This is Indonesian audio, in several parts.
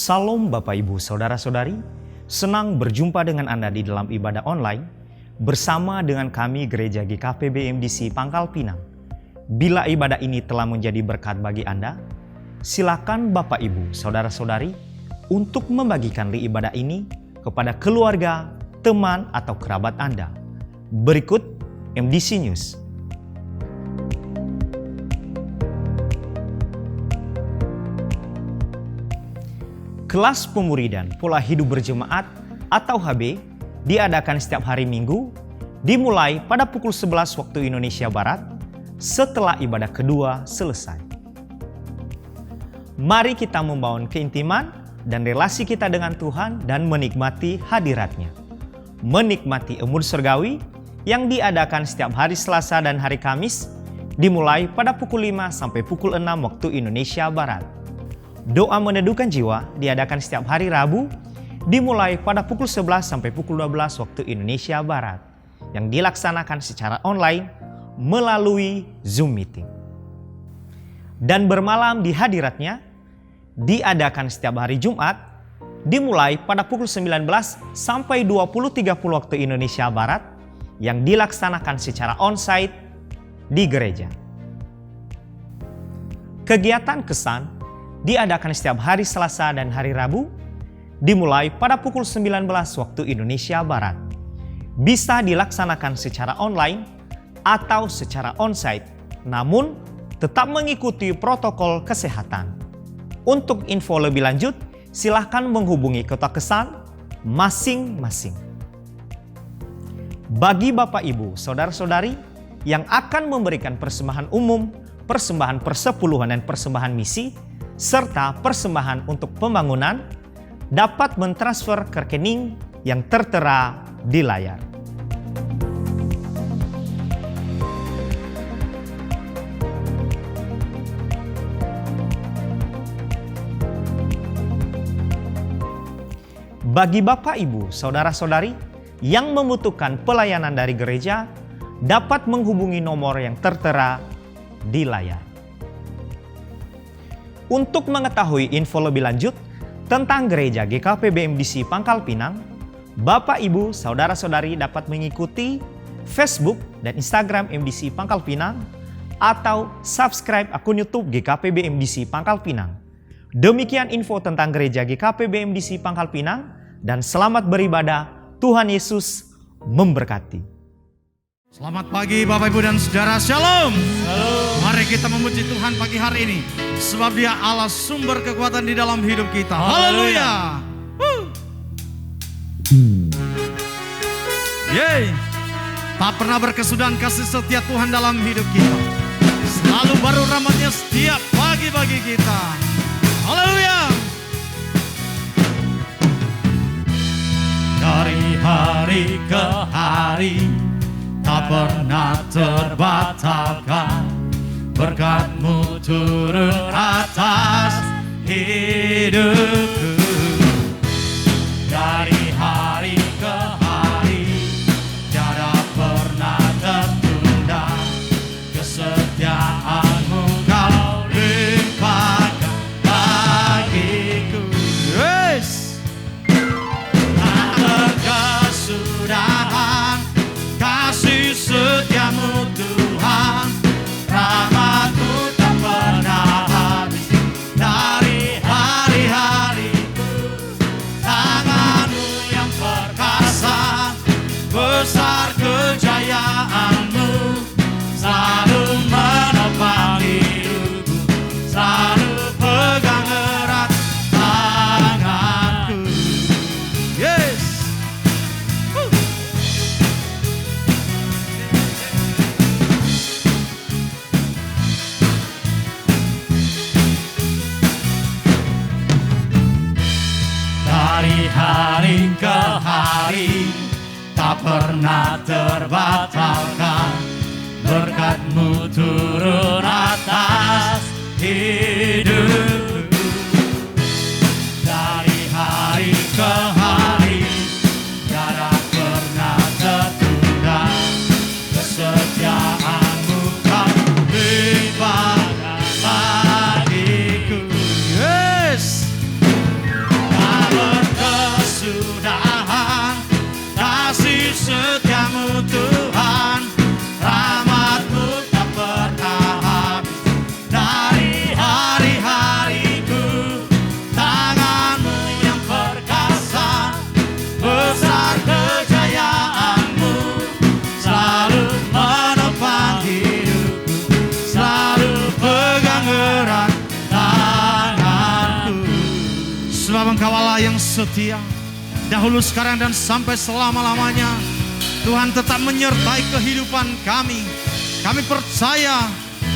Salam Bapak Ibu Saudara-saudari, senang berjumpa dengan Anda di dalam ibadah online bersama dengan kami Gereja GKP BMDC Pangkal Pinang. Bila ibadah ini telah menjadi berkat bagi Anda, silakan Bapak Ibu Saudara-saudari untuk membagikan ibadah ini kepada keluarga, teman atau kerabat Anda. Berikut MDC News. Kelas Pemuridan Pola Hidup Berjemaat atau HB diadakan setiap hari Minggu, dimulai pada pukul 11 waktu Indonesia Barat setelah ibadah kedua selesai. Mari kita membangun keintiman dan relasi kita dengan Tuhan dan menikmati hadirat-Nya. Menikmati embun surgawi yang diadakan setiap hari Selasa dan hari Kamis, dimulai pada pukul 5 sampai pukul 6 waktu Indonesia Barat. Doa meneduhkan jiwa diadakan setiap hari Rabu, dimulai pada pukul 11 sampai pukul 12 waktu Indonesia Barat, yang dilaksanakan secara online melalui Zoom Meeting. Dan bermalam di hadirat-Nya diadakan setiap hari Jumat, dimulai pada pukul 19 sampai 20.30 waktu Indonesia Barat, yang dilaksanakan secara onsite di gereja. Kegiatan kesan diadakan setiap hari Selasa dan hari Rabu, dimulai pada pukul 19 waktu Indonesia Barat. Bisa dilaksanakan secara online atau secara onsite, namun tetap mengikuti protokol kesehatan. Untuk info lebih lanjut, silahkan menghubungi Kota Kesan masing-masing. Bagi Bapak Ibu Saudara-saudari yang akan memberikan persembahan umum, persembahan persepuluhan dan persembahan misi, serta persembahan untuk pembangunan, dapat mentransfer ke rekening yang tertera di layar. Bagi Bapak Ibu Saudara-saudari yang membutuhkan pelayanan dari gereja, dapat menghubungi nomor yang tertera di layar. Untuk mengetahui info lebih lanjut tentang Gereja GKP BMDC Pangkal Pinang, Bapak Ibu Saudara-saudari dapat mengikuti Facebook dan Instagram MDC Pangkal Pinang atau subscribe akun YouTube GKP BMDC Pangkal Pinang. Demikian info tentang Gereja GKP BMDC Pangkal Pinang, dan selamat beribadah. Tuhan Yesus memberkati. Selamat pagi Bapak Ibu dan Saudara, Shalom. Mari kita memuji Tuhan pagi hari ini, sebab Dia Allah sumber kekuatan di dalam hidup kita. Haleluya. Yeay. Tak pernah berkesudahan kasih setia Tuhan dalam hidup kita. Selalu baru rahmat-Nya setiap pagi bagi kita. Haleluya. Dari hari ke hari tak pernah terbatalkan, berkat-Mu turun atas hidupku. Dari hari ke hari tiada pernah tertunda, kesetiaan-Mu Kau limpahkan bagiku. Yes. Tak berkesudahan kasih setia-Mu Tuhan, rahmat-Mu tak pernah habis. Dari hari-hariku, tangan-Mu yang perkasa, besar kejayaan-Mu, selalu menopang hidupku, selalu pegang erat tanganku. Yes. Dari hari ke hari tak pernah terbatalkan, berkat-Mu turun atas hidupku. Dari hari ke hari tiada pernah tertunda, kesetiaan-Mu Kau limpahkan bagiku. Yes. setia. Dahulu, sekarang, dan sampai selama-lamanya. Tuhan tetap menyertai kehidupan kami. Kami percaya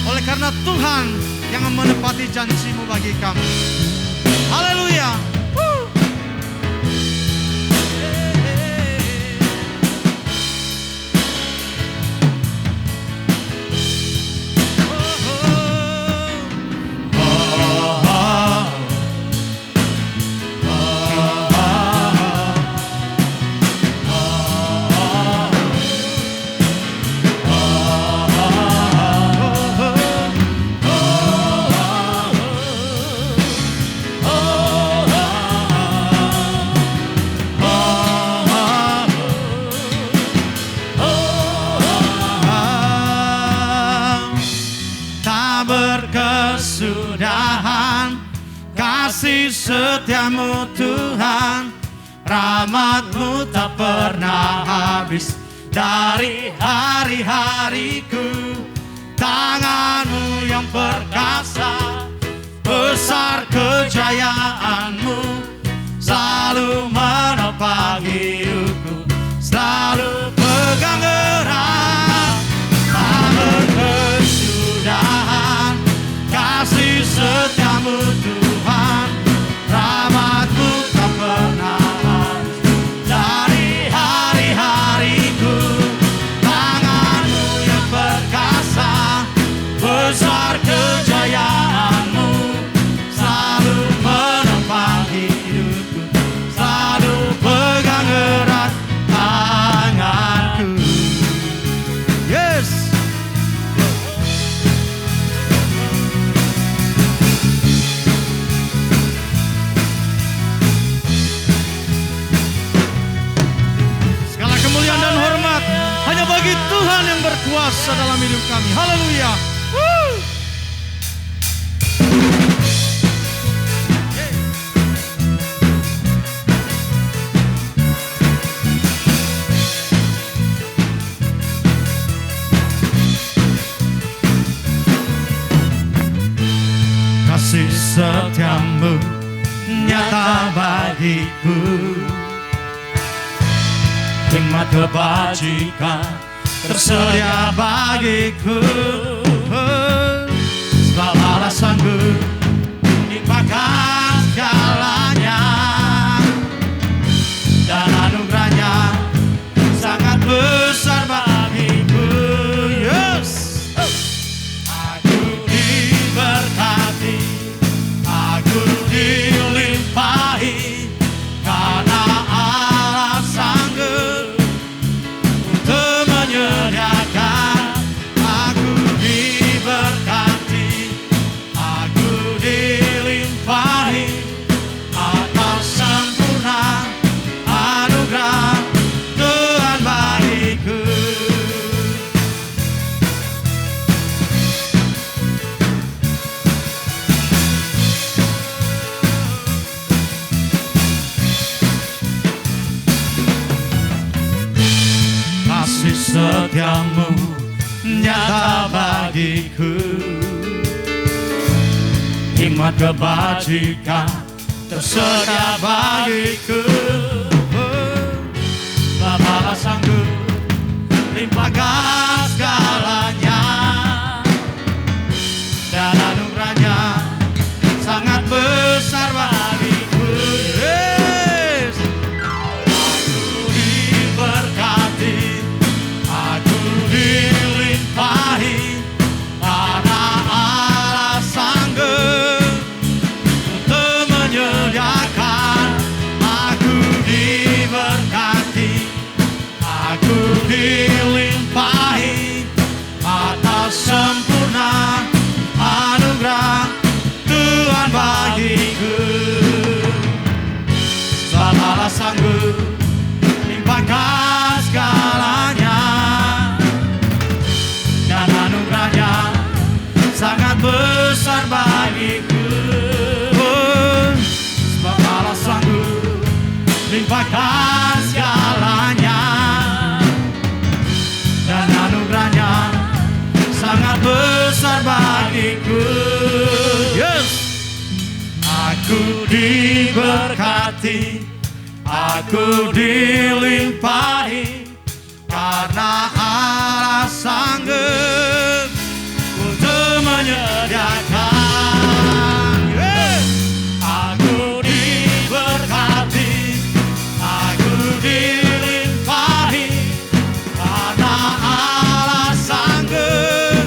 oleh karena Tuhan yang menepati janji-Mu bagi kami. Haleluya. Berkesudahan kasih setia-Mu Tuhan, rahmat-Mu tak pernah habis dari hari-hariku. Tangan-Mu yang perkasa, besar kejayaan-Mu, selalu menopang hidupku, selalu pegang erat. Tak berkesudahan kasih setia-Mu Tuhan, rahmat-Mu tak pernah habis dari hari-hariku. Tangan-Mu yang perkasa, besar kejayaan-Mu, selalu menopang hidupku, selalu pegang erat tanganku. Yes. Kemuliaan dan hormat hanya bagi Tuhan yang berkuasa dalam hidup kami. Haleluya. Kasih setia-Mu nyata bagiku, hikmat kebajikan tersedia bagiku. Sebab Allah sanggup limpahkan segalanya, dan anugerahnya sangat besar bagiku. Yes. Aku diberkati, aku dilimpahi, karena Allah sanggup untuk menyediakan. Aku diberkati, aku dilimpahi, atas sempurna anugerah Tuhan bagiku. Kasih setia-Mu nyata bagiku, hikmat kebajikan tersedia bagiku. Bapa sanggup limpahkan segalanya, dan anugerahnya sangat besar bagiku. Yes. Aku diberkati, aku dilimpahi, karena Allah sanggup untuk menyediakan. Aku diberkati, aku dilimpahi, atas sempurna anugerah Tuhan bagiku. Sebab Allah sanggup limpahkan segalanya, dan anugerahnya sangat besar bagiku. Sebab Allah sanggup limpahkan segalanya, dan anugerahnya sangat besar bagiku. Yes. Aku diberkati, Aku dilimpahi karena Allah sanggup untuk menyediakan. Aku diberkati, aku dilimpahi karena Allah sanggup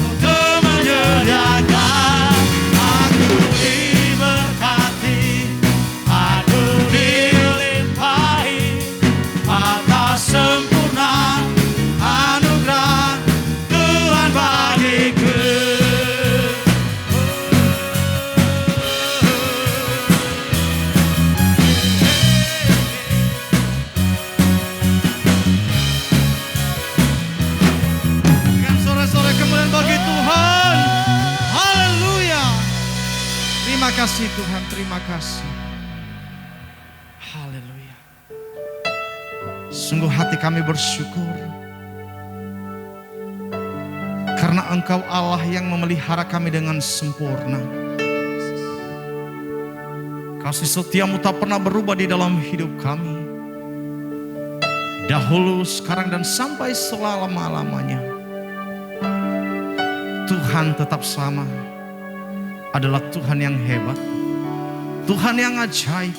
untuk menyediakan. Aku diberkati, aku dilimpahi atas sempurna anugerah Tuhan bagiku. Dengan sore-sore kemuliaan bagi Tuhan. Haleluya. Terima kasih Tuhan, terima kasih. Haleluya. Sungguh hati kami bersyukur karena Engkau Allah yang memelihara kami dengan sempurna. Kasih setiamu tak pernah berubah di dalam hidup kami. Dahulu, sekarang, dan sampai selama-lamanya. Tuhan tetap sama. Adalah Tuhan yang hebat, Tuhan yang ajaib,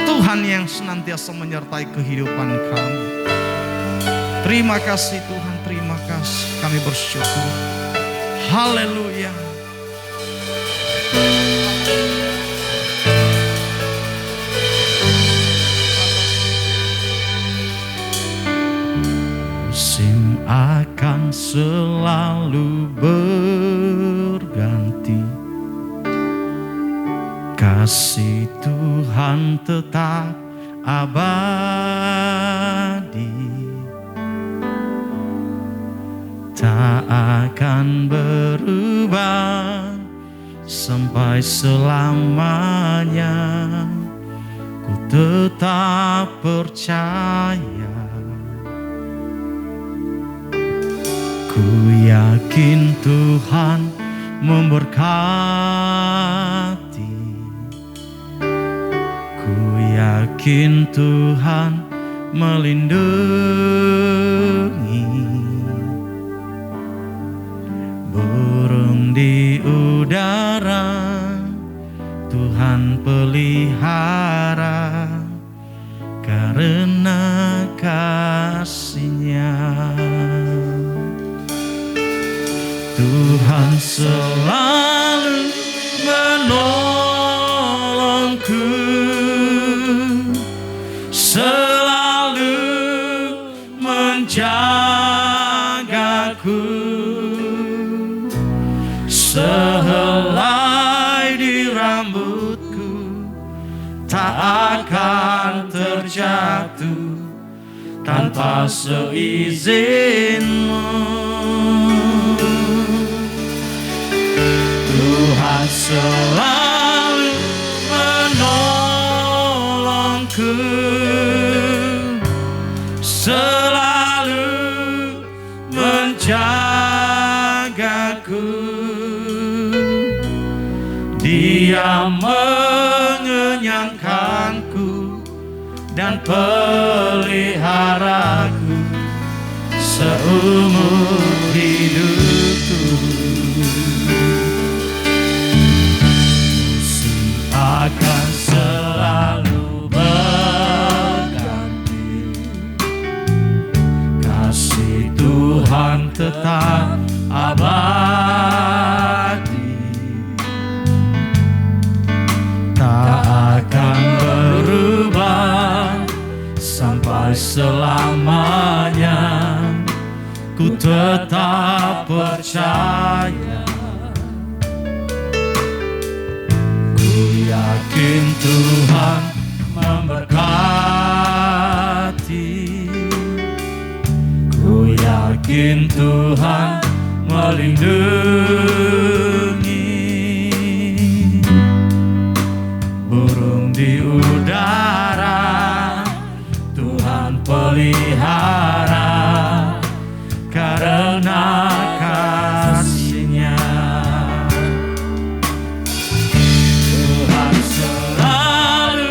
Tuhan yang senantiasa menyertai kehidupan kami. Terima kasih Tuhan, terima kasih, kami bersyukur. Haleluya. Musim akan selalu berganti, kasih Tuhan tetap abadi, tak akan berubah sampai selamanya. Ku tetap percaya, ku yakin Tuhan memberkati, ku yakin Tuhan melindungi. Burung di udara Tuhan pelihara karena kasih-Nya. Tuhan selalu menolongku, selalu menjagaku. Sehelai di rambutku tak akan terjatuh tanpa seizinmu. Tuhan selalu menolongku, selalu menjagaku. Dia mengenyangkanku dan peliharaku seumur hidupku. Musim akan selalu berganti, kasih Tuhan tetap abadi, tak akan berubah sampai selamanya. Ku tetap percaya, ku yakin Tuhan memberkati, ku yakin Tuhan melindungi. Burung di udara Tuhan pelihara karena kasih-Nya. Tuhan selalu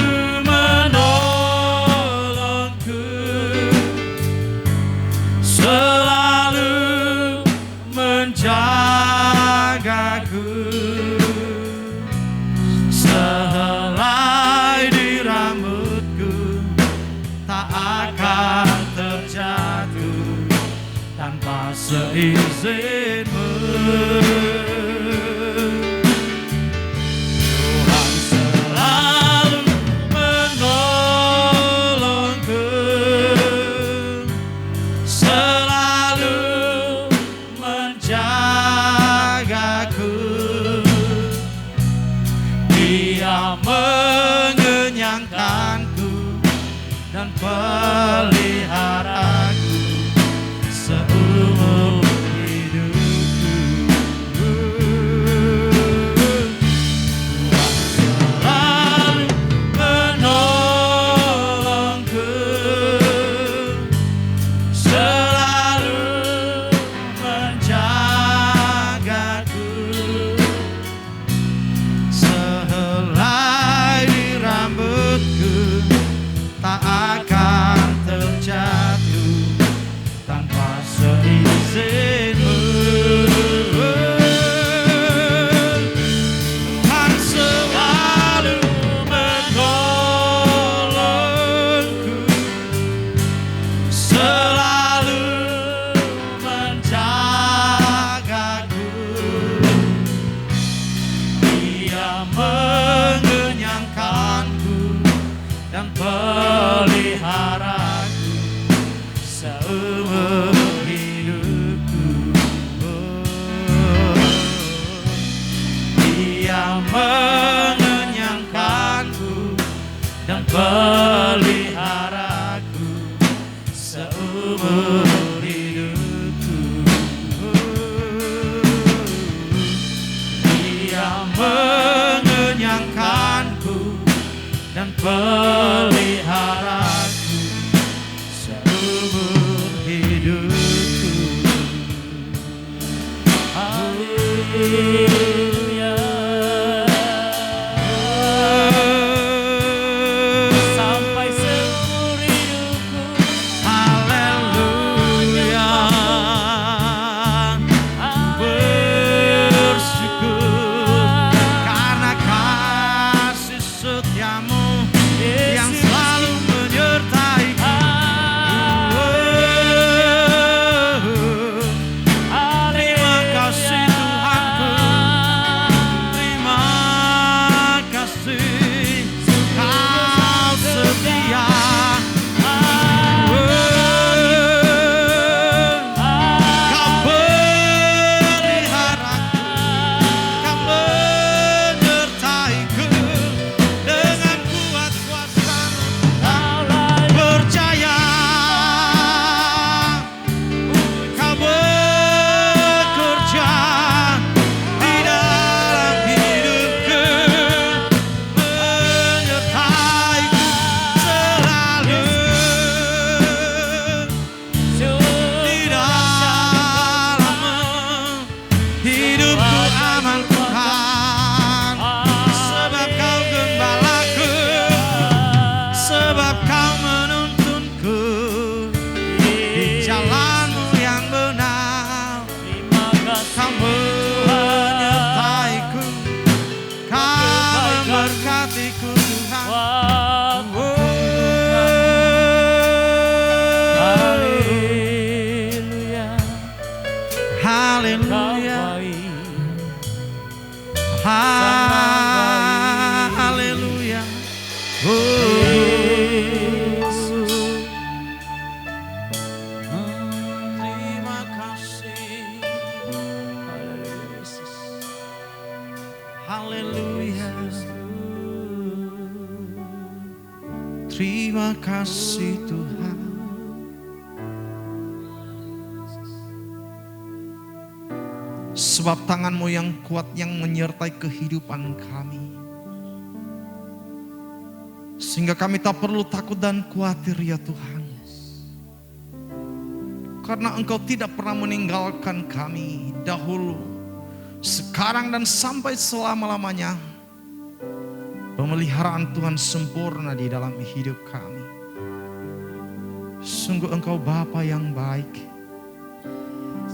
seizinmu. Tuhan selalu menolongku, selalu menjagaku. Dia mengenyangkanku dan peliharaku seumur hidupku. Tuhan selalu menolongku, selalu menjagaku. Sehelai di rambutku tak akan terjatuh tanpa seizinmu. Tuhan selalu menolongku, selalu menjagaku. Dia mengenyangkanku dan peliharaku seumur hidupku. Dia mengenyangkanku dan peliharaku seumur hidupku. Dia mengenyangkanku dan peliharaku seumur hidupku. Haleluya. Sampai seumur hidupku. Haleluya. Bersyukur karena kasih setiamu yang selalu menyertaiku. Terima kasih Tuhanku, terima kasih Kau setia. Kau peliharaku, Kau menyertaiku dengan kuat kuasa-Mu. Percaya Kau bekerja di dalam hidupku, menyertaiku selalu di dalam-Mu. Hidupku aman Tuhan, sebab Kau gembalaku, sebab Kau menuntunku di jalan-Mu yang benar. Kau menyertaiku, Kau memberkatiku Tuhan. Haleluya, haleluya, haleluya. Terima kasih. Haleluya. Terima kasih Tuhan. Sebab tangan-Mu yang kuat yang menyertai kehidupan kami, sehingga kami tak perlu takut dan khawatir ya Tuhan. Karena Engkau tidak pernah meninggalkan kami dahulu, sekarang dan sampai selama-lamanya. Pemeliharaan Tuhan sempurna di dalam hidup kami. Sungguh Engkau Bapa yang baik.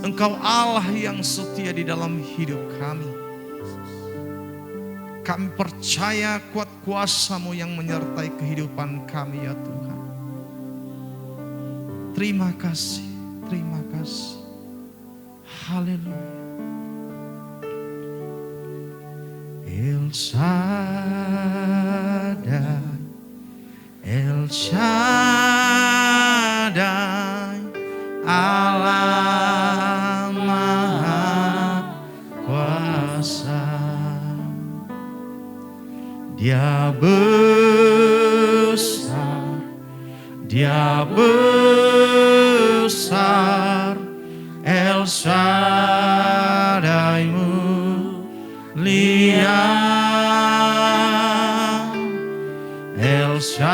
Engkau Allah yang setia di dalam hidup kami. Kami percaya kuat kuasa-Mu yang menyertai kehidupan kami ya Tuhan. Terima kasih, terima kasih. Haleluya. El Shaddai, El Shaddai, Allah Maha Kuasa. Dia besar, Dia besar, El Shaddai mulia, El Shaddai,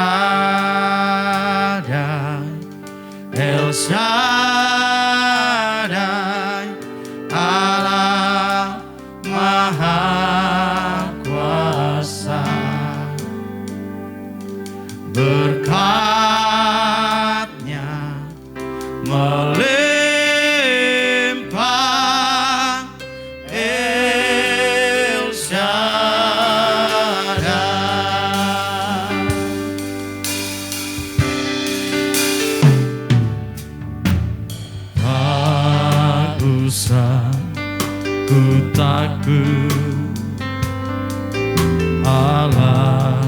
El Shaddai, Allah Maha Kuasa. Berkat-Nya melimpah, El Shaddai. Tak usah ku takut, Allah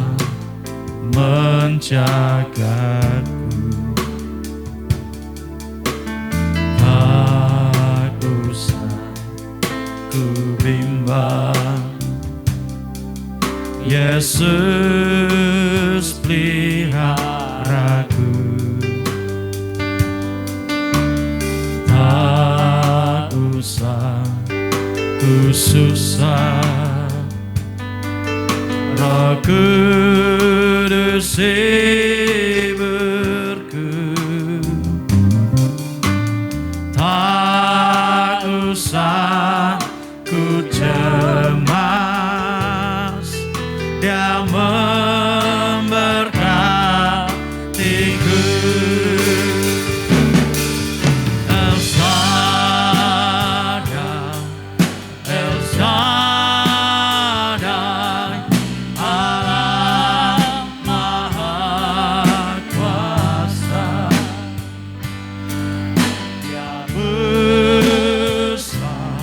menjagaku. Tak usah ku bimbang, Yesus peliharaku. Tak usah ku susah, Roh Kudus iburku. Tak usah ku cemas, Dia memberkatiku. El Shaddai, El Shaddai, Allah Maha Kuasa. Dia besar,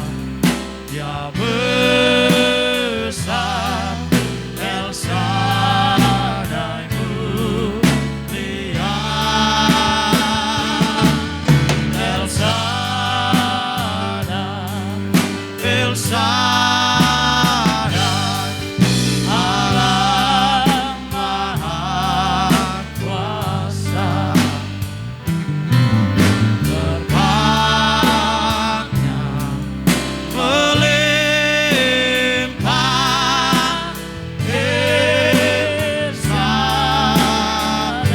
Dia besar, El Shaddai mulia, El Shaddai, El Shaddai, Allah Maha Kuasa. Berkat-Nya melimpah, El Shaddai,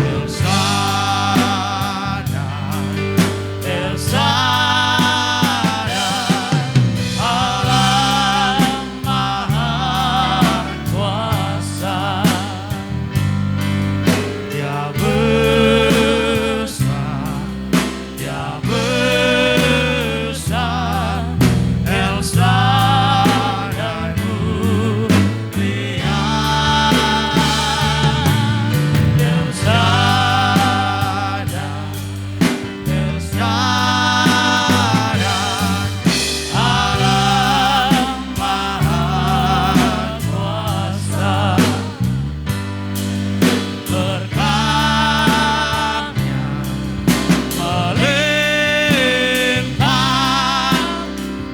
El Shaddai, El Shaddai, Allah Maha Kuasa. Dia besar, Dia besar, El Shaddai mulia, El Shaddai, El Shaddai, Allah Maha Kuasa. Berkat-Nya melimpah,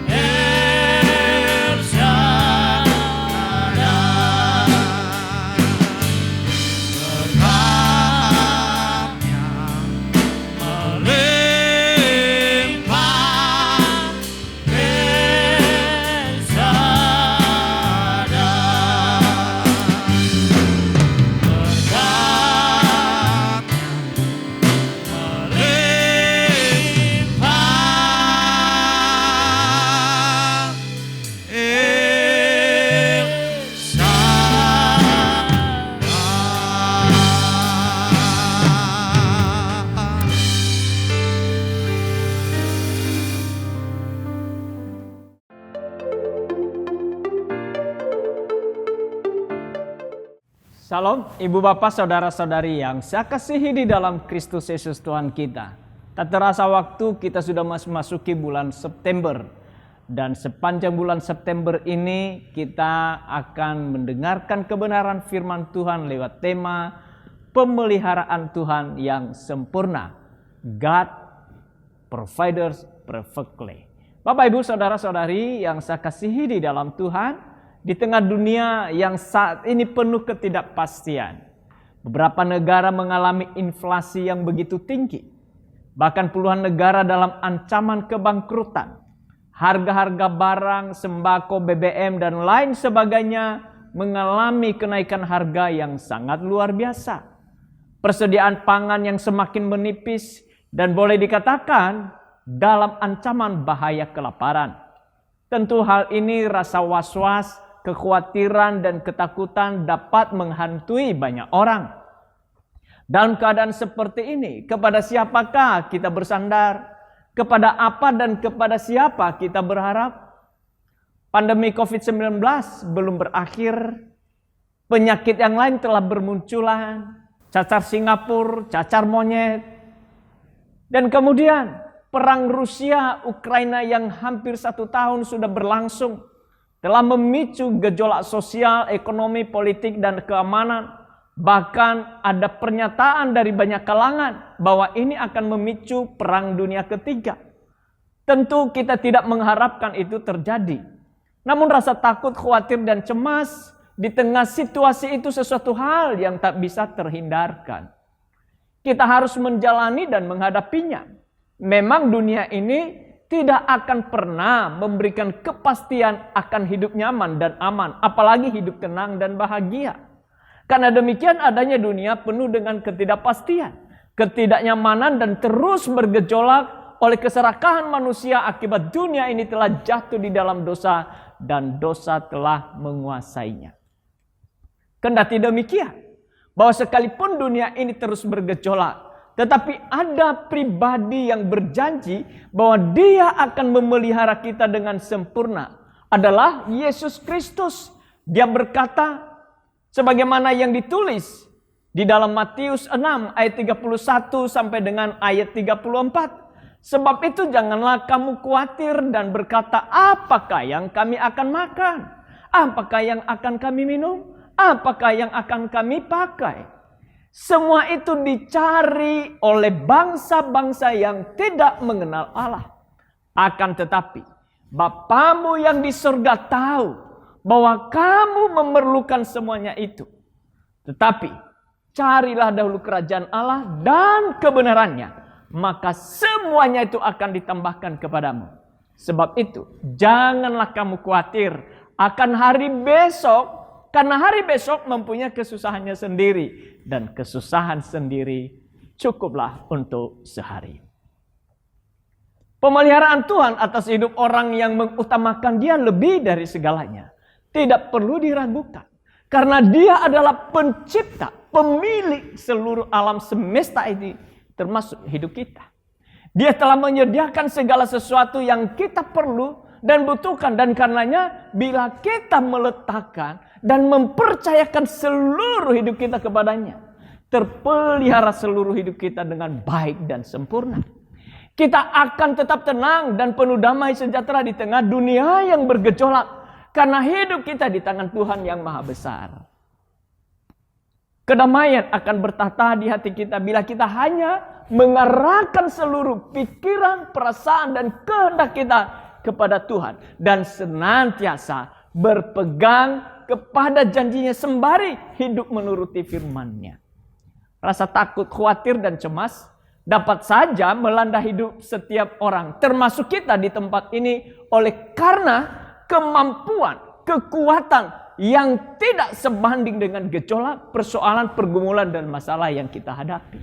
El Shaddai. Berkat-Nya melimpah, El Shaddai. Shalom, Ibu Bapak, Saudara-saudari yang saya kasihi di dalam Kristus Yesus Tuhan kita. Tak terasa waktu kita sudah memasuki bulan September. Dan sepanjang bulan September ini kita akan mendengarkan kebenaran firman Tuhan lewat tema pemeliharaan Tuhan yang sempurna. God provides perfectly. Bapak, Ibu, saudara-saudari yang saya kasihi di dalam Tuhan, di tengah dunia yang saat ini penuh ketidakpastian, beberapa negara mengalami inflasi yang begitu tinggi. Bahkan puluhan negara dalam ancaman kebangkrutan. Harga-harga barang, sembako, BBM, dan lain sebagainya mengalami kenaikan harga yang sangat luar biasa. Persediaan pangan yang semakin menipis dan boleh dikatakan dalam ancaman bahaya kelaparan. Tentu hal ini rasa was-was, kekhawatiran, dan ketakutan dapat menghantui banyak orang. Dalam keadaan seperti ini, kepada siapakah kita bersandar? Kepada apa dan kepada siapa kita berharap? Pandemi COVID-19 belum berakhir. Penyakit yang lain telah bermunculan. Cacar Singapura, cacar monyet. Dan kemudian perang Rusia-Ukraina yang hampir 1 tahun sudah berlangsung. Telah memicu gejolak sosial, ekonomi, politik, dan keamanan. Bahkan ada pernyataan dari banyak kalangan bahwa ini akan memicu perang dunia ketiga. Tentu kita tidak mengharapkan itu terjadi. Namun rasa takut, khawatir, dan cemas di tengah situasi itu sesuatu hal yang tak bisa terhindarkan. Kita harus menjalani dan menghadapinya. Memang dunia ini tidak akan pernah memberikan kepastian akan hidup nyaman dan aman, apalagi hidup tenang dan bahagia. Karena demikian adanya dunia penuh dengan ketidakpastian, ketidaknyamanan, dan terus bergejolak oleh keserakahan manusia akibat dunia ini telah jatuh di dalam dosa dan dosa telah menguasainya. Kendati demikian, bahwa sekalipun dunia ini terus bergejolak, tetapi ada pribadi yang berjanji bahwa dia akan memelihara kita dengan sempurna, adalah Yesus Kristus. Dia berkata, sebagaimana yang ditulis di dalam Matius 6 ayat 31 sampai dengan ayat 34. Sebab itu janganlah kamu khawatir dan berkata, apakah yang kami akan makan? Apakah yang akan kami minum? Apakah yang akan kami pakai? Semua itu dicari oleh bangsa-bangsa yang tidak mengenal Allah. Akan tetapi Bapamu yang di surga tahu bahwa kamu memerlukan semuanya itu. Tetapi carilah dahulu kerajaan Allah dan kebenarannya, maka semuanya itu akan ditambahkan kepadamu. Sebab itu janganlah kamu khawatir akan hari besok, karena hari besok mempunyai kesusahannya sendiri, dan kesusahan sendiri cukuplah untuk sehari. Pemeliharaan Tuhan atas hidup orang yang mengutamakan Dia lebih dari segalanya tidak perlu diragukan. Karena Dia adalah pencipta, pemilik seluruh alam semesta ini, termasuk hidup kita. Dia telah menyediakan segala sesuatu yang kita perlu dan butuhkan. Dan karenanya bila kita meletakkan dan mempercayakan seluruh hidup kita kepadanya, terpelihara seluruh hidup kita dengan baik dan sempurna. Kita akan tetap tenang dan penuh damai sejahtera di tengah dunia yang bergejolak. Karena hidup kita di tangan Tuhan yang Maha Besar. Kedamaian akan bertahta di hati kita bila kita hanya mengarahkan seluruh pikiran, perasaan, dan kehendak kita kepada Tuhan. Dan senantiasa berpegang kepada janjinya sembari hidup menuruti firman-Nya. Rasa takut, khawatir, dan cemas dapat saja melanda hidup setiap orang, termasuk kita di tempat ini, oleh karena kemampuan, kekuatan yang tidak sebanding dengan gejolak, persoalan, pergumulan, dan masalah yang kita hadapi.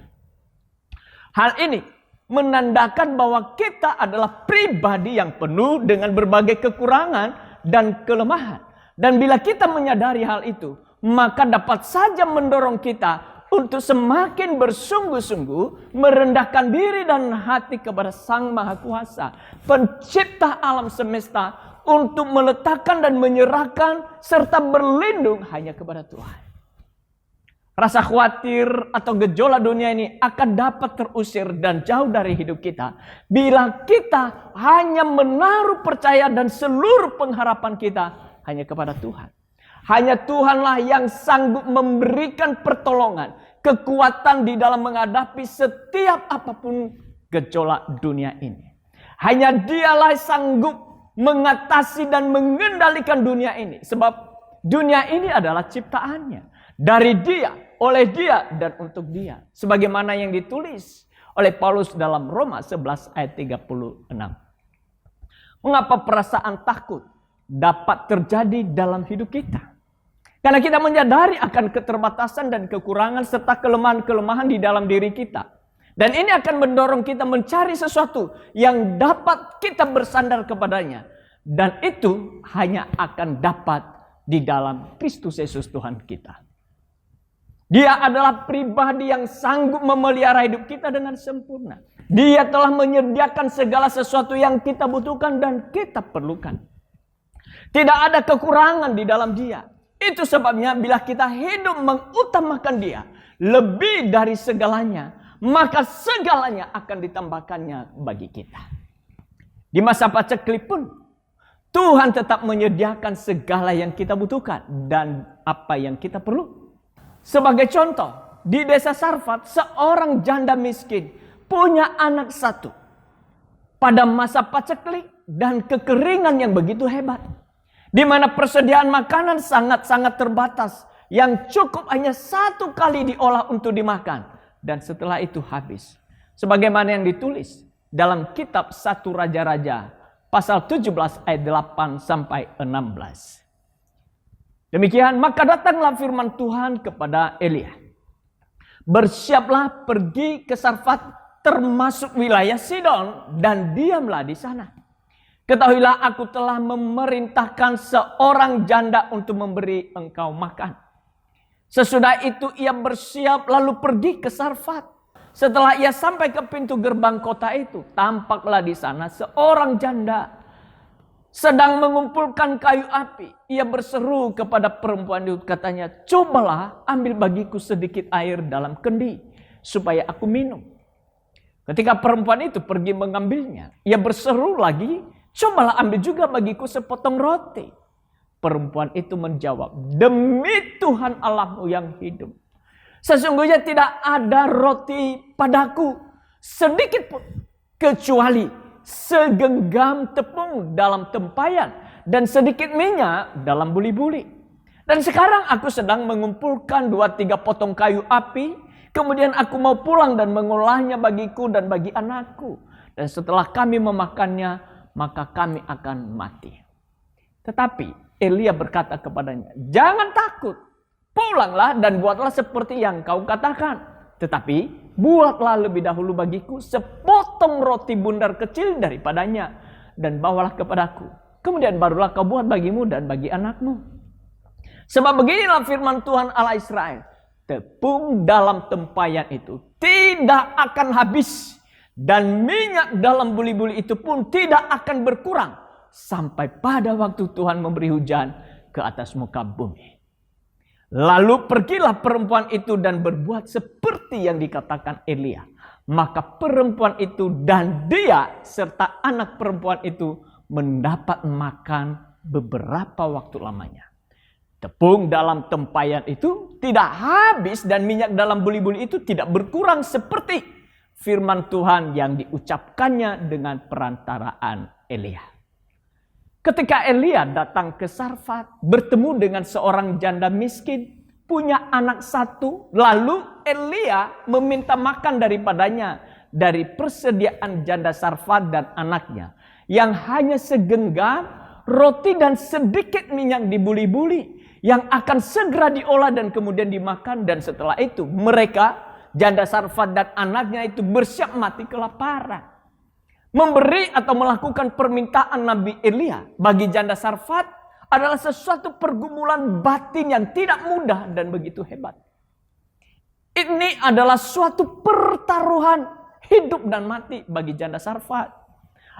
Hal ini menandakan bahwa kita adalah pribadi yang penuh dengan berbagai kekurangan dan kelemahan. Dan bila kita menyadari hal itu, maka dapat saja mendorong kita untuk semakin bersungguh-sungguh merendahkan diri dan hati kepada Sang Maha Kuasa, pencipta alam semesta, untuk meletakkan dan menyerahkan serta berlindung hanya kepada Tuhan. Rasa khawatir atau gejolak dunia ini akan dapat terusir dan jauh dari hidup kita bila kita hanya menaruh percaya dan seluruh pengharapan kita hanya kepada Tuhan. Hanya Tuhanlah yang sanggup memberikan pertolongan, kekuatan di dalam menghadapi setiap apapun gejolak dunia ini. Hanya Dialah sanggup mengatasi dan mengendalikan dunia ini. Sebab dunia ini adalah ciptaannya. Dari Dia, oleh Dia, dan untuk Dia. Sebagaimana yang ditulis oleh Paulus dalam Roma 11 ayat 36. Mengapa perasaan takut dapat terjadi dalam hidup kita? Karena kita menyadari akan keterbatasan dan kekurangan serta kelemahan-kelemahan di dalam diri kita. Dan ini akan mendorong kita mencari sesuatu yang dapat kita bersandar kepadanya. Dan itu hanya akan dapat di dalam Kristus Yesus Tuhan kita. Dia adalah pribadi yang sanggup memelihara hidup kita dengan sempurna. Dia telah menyediakan segala sesuatu yang kita butuhkan dan kita perlukan. Tidak ada kekurangan di dalam Dia. Itu sebabnya bila kita hidup mengutamakan Dia lebih dari segalanya, maka segalanya akan ditambahkannya bagi kita. Di masa paceklik pun Tuhan tetap menyediakan segala yang kita butuhkan dan apa yang kita perlu. Sebagai contoh, di desa Sarfat, seorang janda miskin punya anak satu. Pada masa paceklik dan kekeringan yang begitu hebat. Di mana persediaan makanan sangat-sangat terbatas. Yang cukup hanya satu kali diolah untuk dimakan. Dan setelah itu habis. Sebagaimana yang ditulis dalam kitab 1 Raja-Raja. Pasal 17 ayat 8 sampai 16. Demikian, maka datanglah firman Tuhan kepada Elia. Bersiaplah pergi ke Sarfat termasuk wilayah Sidon dan diamlah di sana. Ketahuilah aku telah memerintahkan seorang janda untuk memberi engkau makan. Sesudah itu ia bersiap lalu pergi ke Sarfat. Setelah ia sampai ke pintu gerbang kota itu, tampaklah di sana seorang janda sedang mengumpulkan kayu api. Ia berseru kepada perempuan itu, katanya, cobalah ambil bagiku sedikit air dalam kendi supaya aku minum. Ketika perempuan itu pergi mengambilnya, ia berseru lagi, cobalah ambil juga bagiku sepotong roti. Perempuan itu menjawab, demi Tuhan Allahmu yang hidup, sesungguhnya tidak ada roti padaku sedikit pun kecuali segenggam tepung dalam tempayan dan sedikit minyak dalam buli-buli. Dan sekarang aku sedang mengumpulkan 2-3 potong kayu api. Kemudian aku mau pulang dan mengolahnya bagiku dan bagi anakku. Dan setelah kami memakannya, maka kami akan mati. Tetapi Elia berkata kepadanya, jangan takut. Pulanglah dan buatlah seperti yang kau katakan. Tetapi buatlah lebih dahulu bagiku sepotong roti bundar kecil daripadanya. Dan bawalah kepadaku. Kemudian barulah kau buat bagimu dan bagi anakmu. Sebab beginilah firman Tuhan Allah Israel. Tepung dalam tempayan itu tidak akan habis. Dan minyak dalam buli-buli itu pun tidak akan berkurang. Sampai pada waktu Tuhan memberi hujan ke atas muka bumi. Lalu pergilah perempuan itu dan berbuat seperti yang dikatakan Elia. Maka perempuan itu dan dia serta anak perempuan itu mendapat makan beberapa waktu lamanya. Tepung dalam tempayan itu tidak habis dan minyak dalam buli-buli itu tidak berkurang seperti firman Tuhan yang diucapkannya dengan perantaraan Elia. Ketika Elia datang ke Sarfat, bertemu dengan seorang janda miskin, punya anak satu, lalu Elia meminta makan daripadanya dari persediaan janda Sarfat dan anaknya, yang hanya segenggam roti dan sedikit minyak di buli-buli, yang akan segera diolah dan kemudian dimakan, dan setelah itu mereka, janda Sarfat dan anaknya itu bersiap mati kelaparan. Memberi atau melakukan permintaan Nabi Elia bagi janda Sarfat adalah sesuatu pergumulan batin yang tidak mudah dan begitu hebat. Ini adalah suatu pertaruhan hidup dan mati bagi janda Sarfat.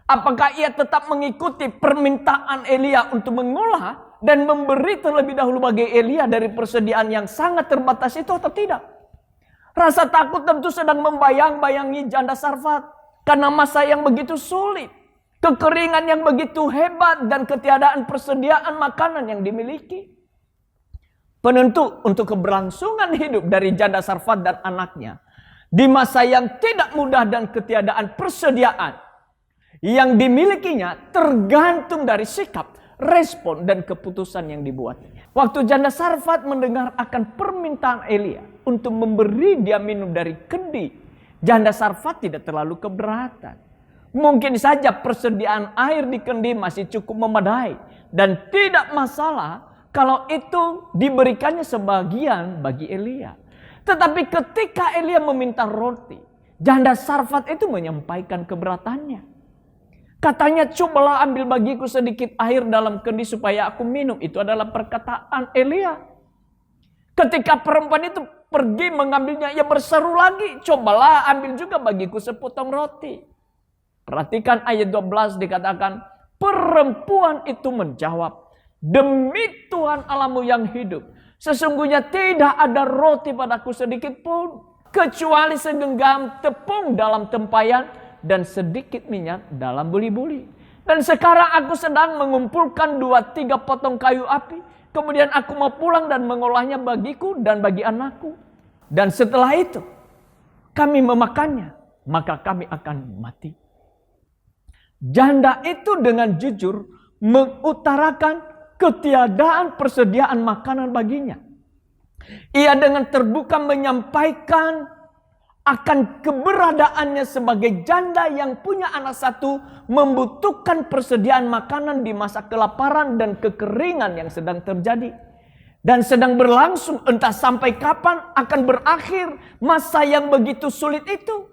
Apakah ia tetap mengikuti permintaan Elia untuk mengolah dan memberi terlebih dahulu bagi Elia dari persediaan yang sangat terbatas itu atau tidak? Rasa takut tentu sedang membayang-bayangi janda Sarfat karena masa yang begitu sulit, kekeringan yang begitu hebat, dan ketiadaan persediaan makanan yang dimiliki. Penentu untuk keberlangsungan hidup dari janda Sarfat dan anaknya di masa yang tidak mudah dan ketiadaan persediaan yang dimilikinya tergantung dari sikap, respon, dan keputusan yang dibuatnya. Waktu janda Sarfat mendengar akan permintaan Elia untuk memberi dia minum dari kendi, janda Sarfat tidak terlalu keberatan. Mungkin saja persediaan air di kendi masih cukup memadai dan tidak masalah kalau itu diberikannya sebagian bagi Elia. Tetapi ketika Elia meminta roti, janda Sarfat itu menyampaikan keberatannya. Katanya, cobalah ambil bagiku sedikit air dalam kendi supaya aku minum. Itu adalah perkataan Elia. Ketika perempuan itu pergi mengambilnya, ia berseru lagi, cobalah ambil juga bagiku sepotong roti. Perhatikan ayat 12 dikatakan, perempuan itu menjawab, demi Tuhan Allahmu yang hidup, sesungguhnya tidak ada roti padaku sedikit pun, kecuali segenggam tepung dalam tempayan dan sedikit minyak dalam buli-buli. Dan sekarang aku sedang mengumpulkan 2-3 potong kayu api. Kemudian aku mau pulang dan mengolahnya bagiku dan bagi anakku. Dan setelah itu kami memakannya, maka kami akan mati. Janda itu dengan jujur mengutarakan ketiadaan persediaan makanan baginya. Ia dengan terbuka menyampaikan akan keberadaannya sebagai janda yang punya anak satu, membutuhkan persediaan makanan di masa kelaparan dan kekeringan yang sedang terjadi dan sedang berlangsung, entah sampai kapan akan berakhir masa yang begitu sulit itu.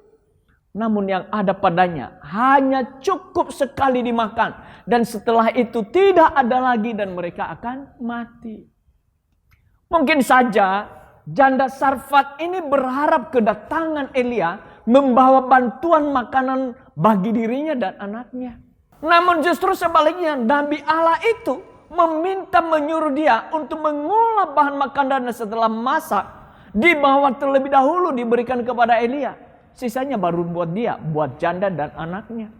Namun yang ada padanya hanya cukup sekali dimakan, dan setelah itu tidak ada lagi dan mereka akan mati. Mungkin saja janda Sarfat ini berharap kedatangan Elia membawa bantuan makanan bagi dirinya dan anaknya. Namun justru sebaliknya, Nabi Allah itu menyuruh dia untuk mengolah bahan makanan setelah masak, dibawa terlebih dahulu diberikan kepada Elia. Sisanya baru buat dia, buat janda dan anaknya.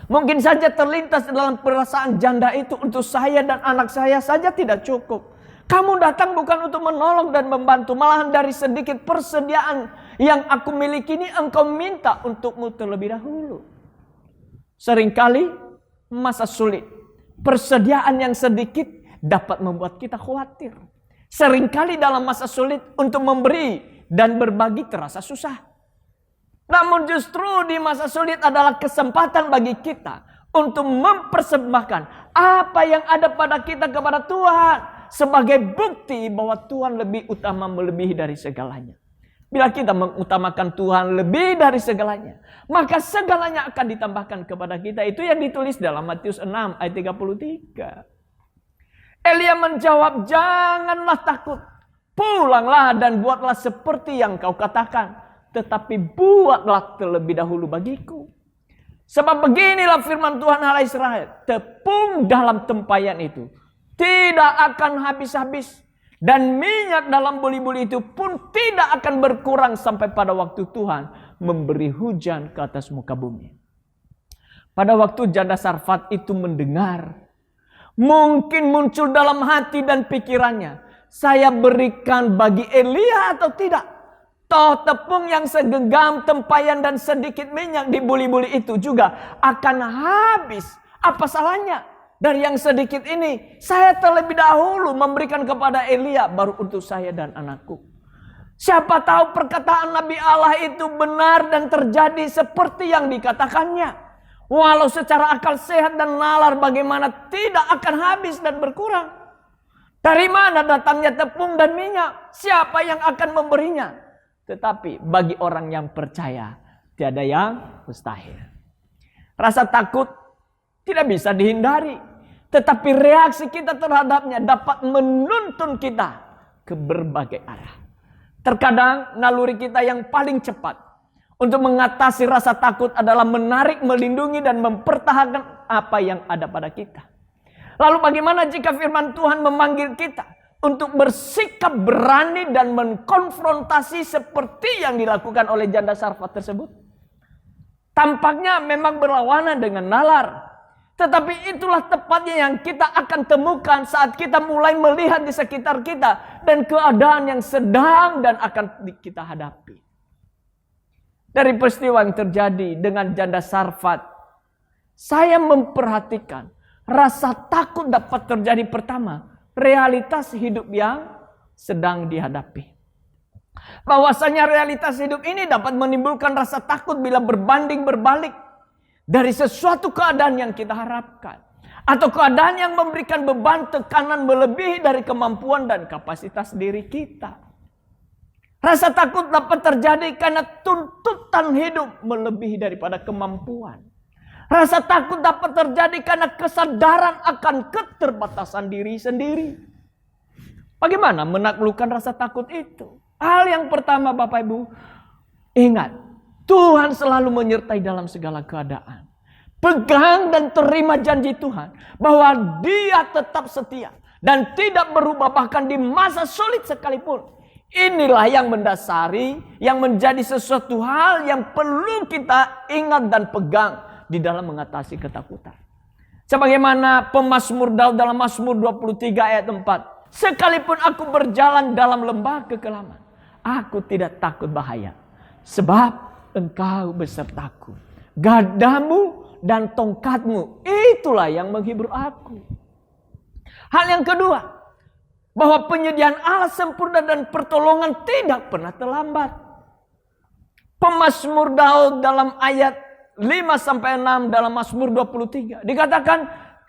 Mungkin saja terlintas dalam perasaan janda itu, untuk saya dan anak saya saja tidak cukup. Kamu datang bukan untuk menolong dan membantu, malahan dari sedikit persediaan yang aku miliki ini engkau minta untukmu terlebih dahulu. Seringkali masa sulit, persediaan yang sedikit dapat membuat kita khawatir. Seringkali dalam masa sulit untuk memberi dan berbagi terasa susah. Namun justru di masa sulit adalah kesempatan bagi kita untuk mempersembahkan apa yang ada pada kita kepada Tuhan, sebagai bukti bahwa Tuhan lebih utama, melebihi dari segalanya. Bila kita mengutamakan Tuhan lebih dari segalanya, maka segalanya akan ditambahkan kepada kita. Itu yang ditulis dalam Matius 6 ayat 33. Elia menjawab, janganlah takut. Pulanglah dan buatlah seperti yang kau katakan. Tetapi buatlah terlebih dahulu bagiku. Sebab beginilah firman Tuhan Allah Israel. Tepung dalam tempayan itu tidak akan habis-habis, dan minyak dalam buli-buli itu pun tidak akan berkurang sampai pada waktu Tuhan memberi hujan ke atas muka bumi. Pada waktu janda Sarfat itu mendengar, mungkin muncul dalam hati dan pikirannya, saya berikan bagi Elia atau tidak? Toh tepung yang segenggam tempayan dan sedikit minyak di buli-buli itu juga akan habis. Apa salahnya? Dari yang sedikit ini, saya terlebih dahulu memberikan kepada Elia, baru untuk saya dan anakku. Siapa tahu perkataan Nabi Allah itu benar dan terjadi seperti yang dikatakannya. Walau secara akal sehat dan nalar bagaimana tidak akan habis dan berkurang. Dari mana datangnya tepung dan minyak? Siapa yang akan memberinya? Tetapi bagi orang yang percaya, tiada yang mustahil. Rasa takut tidak bisa dihindari. Tetapi reaksi kita terhadapnya dapat menuntun kita ke berbagai arah. Terkadang naluri kita yang paling cepat untuk mengatasi rasa takut adalah menarik, melindungi, dan mempertahankan apa yang ada pada kita. Lalu bagaimana jika firman Tuhan memanggil kita untuk bersikap berani dan mengkonfrontasi seperti yang dilakukan oleh janda Sarfat tersebut? Tampaknya memang berlawanan dengan nalar. Tetapi itulah tepatnya yang kita akan temukan saat kita mulai melihat di sekitar kita dan keadaan yang sedang dan akan kita hadapi. Dari peristiwa yang terjadi dengan janda Sarfat, saya memperhatikan rasa takut dapat terjadi pertama, realitas hidup yang sedang dihadapi. Bahwasanya realitas hidup ini dapat menimbulkan rasa takut bila berbanding berbalik dari sesuatu keadaan yang kita harapkan. Atau keadaan yang memberikan beban tekanan melebihi dari kemampuan dan kapasitas diri kita. Rasa takut dapat terjadi karena tuntutan hidup melebihi daripada kemampuan. Rasa takut dapat terjadi karena kesadaran akan keterbatasan diri sendiri. Bagaimana menaklukkan rasa takut itu? Hal yang pertama Bapak Ibu, ingat, Tuhan selalu menyertai dalam segala keadaan. Pegang dan terima janji Tuhan bahwa Dia tetap setia dan tidak berubah bahkan di masa sulit sekalipun. Inilah yang mendasari, yang menjadi sesuatu hal yang perlu kita ingat dan pegang di dalam mengatasi ketakutan. Sebagaimana pemazmur Daud dalam Mazmur 23 ayat 4. Sekalipun aku berjalan dalam lembah kekelaman, aku tidak takut bahaya. Sebab Engkau besertaku. Gadamu dan tongkatmu, itulah yang menghibur aku. Hal yang kedua, bahwa penyediaan Allah sempurna dan pertolongan tidak pernah terlambat. Pemazmur Daud dalam ayat 5-6 dalam Mazmur 23 dikatakan,